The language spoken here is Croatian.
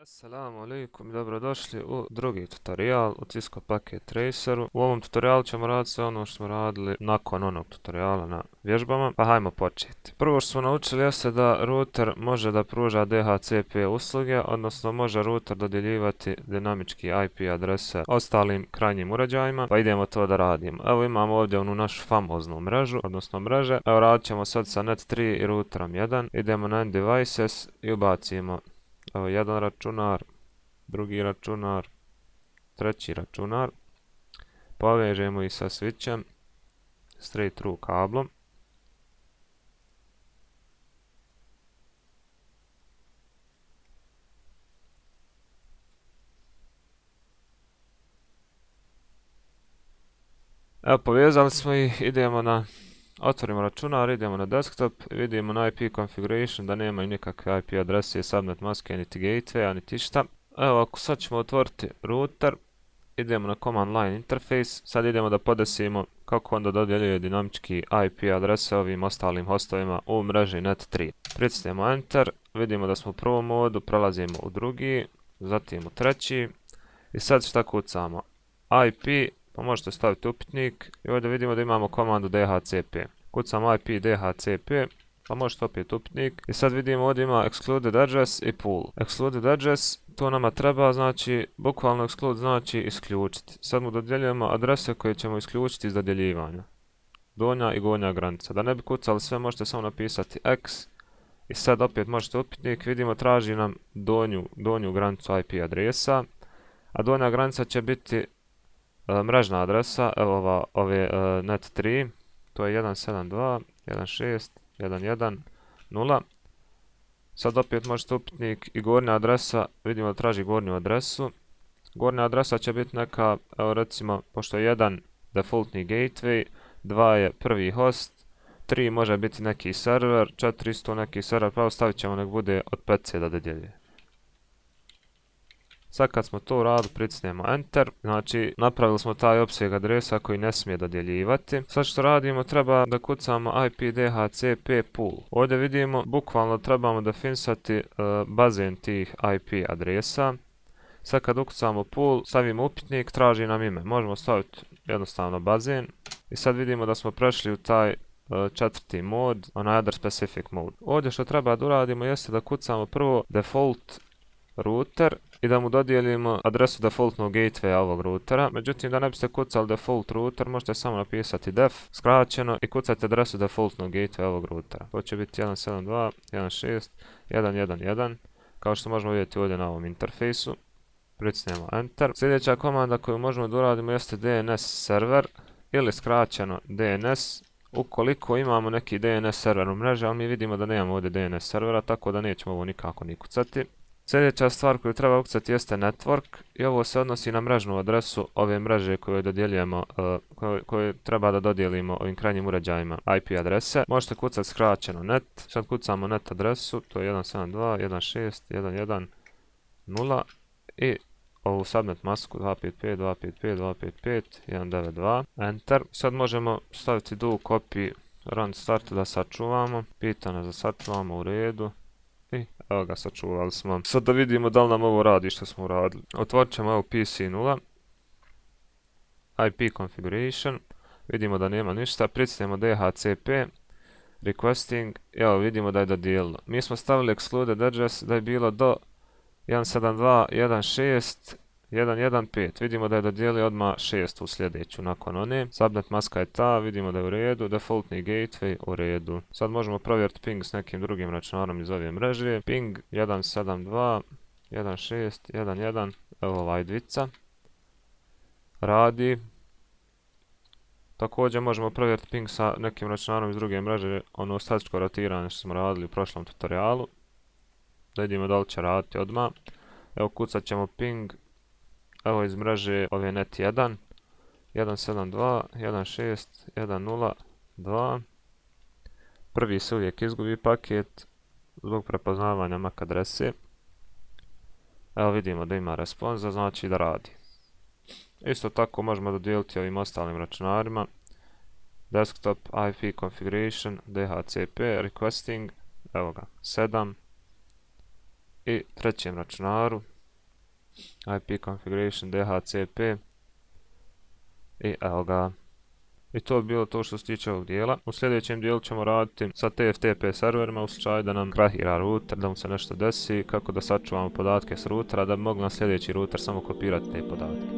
Assalamu alaikum i dobrodošli u drugi tutorial u Cisco Packet Traceru. U ovom tutorialu ćemo raditi sve ono što smo radili nakon onog tutoriala na vježbama, pa hajmo početi. Prvo što smo naučili jeste da router može da pruža DHCP usluge, odnosno može router dodjeljivati dinamički IP adrese ostalim krajnjim uređajima, pa idemo to da radimo. Evo imamo ovdje onu našu famoznu mrežu, odnosno mreže. Evo radit ćemo sad sa Net3 i routerom 1. Idemo na End Devices i ubacimo evo jedan računar, drugi računar, treći računar, povežemo ih sa switchem, straight through kablom. Evo povezali smo ih, otvorimo računar, idemo na desktop, vidimo na IP configuration da nema nikakve IP adrese, subnet maske, niti gateway, niti šta. Evo ako sad ćemo otvoriti router, idemo na command line interface, sad idemo da podesimo kako onda dodjeljuje dinamički IP adrese ovim ostalim hostovima u mreži Net3. Pritisnemo enter, vidimo da smo u prvom modu, prelazimo u drugi, zatim u treći i sad šta kucamo? IP, pa možete staviti upitnik i ovdje vidimo da imamo komandu DHCP. Kucamo IP DHCP, pa možete opet upitnik i sad vidimo ovdje ima excluded address i pool. Excluded address, to nama treba, znači bukvalno exclude znači isključiti. Sad mu dodjeljujemo adrese koje ćemo isključiti iz dodjeljivanja. Donja i gornja granica. Da ne bi kucali sve možete samo napisati X i sad opet možete upitnik, vidimo traži nam donju granicu IP adresa, a donja granica će biti mrežna adresa, evo ove Net3, to je 172.168.1.1.0. Sad opet možete upitnik i gornja adresa, vidimo da traži gornju adresu. Gornja adresa će biti neka, evo recimo, pošto je 1 defaultni gateway, 2 je prvi host, 3 može biti neki server, 4 isto neki server, pravo stavit ćemo nek bude od PC da dodjeljuje. Sad kad smo to uradili, pritisnemo enter, znači napravili smo taj opseg adresa koji ne smije dodjeljivati. Sad što radimo, treba da kucamo IP DHCP pool. Ovdje vidimo, bukvalno trebamo definisati bazen tih IP adresa. Sad kad ukucamo pool, stavimo upitnik, traži nam ime. Možemo staviti jednostavno bazen. I sad vidimo da smo prešli u taj četvrti mod, onaj other specific mode. Ovdje što treba da uradimo jeste da kucamo prvo default router i da mu dodijelimo adresu defaultnog gatewaya ovog routera. Međutim, da ne biste kucali default router, možete samo napisati def, skraćeno, i kucati adresu defaultnog gatewaya ovog routera. To će biti 172.168.1.1.1, kao što možemo vidjeti ovdje na ovom interfejsu. Pritisnemo enter. Sljedeća komanda koju možemo da uradimo jeste DNS server, ili skraćeno DNS, ukoliko imamo neki DNS server u mreži, ali mi vidimo da nemamo ovdje DNS servera, tako da nećemo ovo nikako ni kucati. Sljedeća stvar koju treba ukucati jeste network i ovo se odnosi na mrežnu adresu ove mreže koju dodjeljujemo, koju treba da dodijelimo ovim krajnjim uređajima IP adrese. Možete kucati skraćeno net, sad kucamo net adresu, to je 172.168.1.1.0 i ovu subnet masku 255.255.255.192, enter. Sad možemo staviti do copy run start da sačuvamo, pitanje za sačuvamo u redu. Evo ga, sačuvali smo. Sad da vidimo da li nam ovo radi što smo uradili. Otvorit ćemo evo PC0, IP configuration, vidimo da nema ništa, pritisnemo DHCP, requesting, evo vidimo da je dodijelilo. Mi smo stavili excluded address da je bilo do 172.168.1.1.5, vidimo da je dodijelio odmah 6 u sljedeću nakon one. Subnet maska je ta, vidimo da je u redu, defaultni gateway u redu. Sad možemo provjeriti ping s nekim drugim računarom iz ove mreže. Ping 172.168.1.1, evo ovaj dvica. Radi. Također možemo provjeriti ping sa nekim računarom iz druge mreže, ono statičko rotiranje što smo radili u prošlom tutorialu. Da vidimo da li će raditi odmah. Evo kucat ćemo ping, evo iz mreže ove net 1, 172.168.1.0.2. Prvi se uvijek izgubi paket zbog prepoznavanja MAC adrese. Evo vidimo da ima responsa, znači da radi. Isto tako možemo dodijeliti ovim ostalim računarima. Desktop, IP configuration, DHCP, requesting, evo ga, 7. I trećem računaru IP configuration DHCP i evo ga. I to bi bilo to što se tiče ovog dijela. U sljedećem dijelu ćemo raditi sa TFTP serverima u slučaju da nam krahira router, da mu se nešto desi, kako da sačuvamo podatke s routera, da bi mogli na sljedeći router samo kopirati te podatke.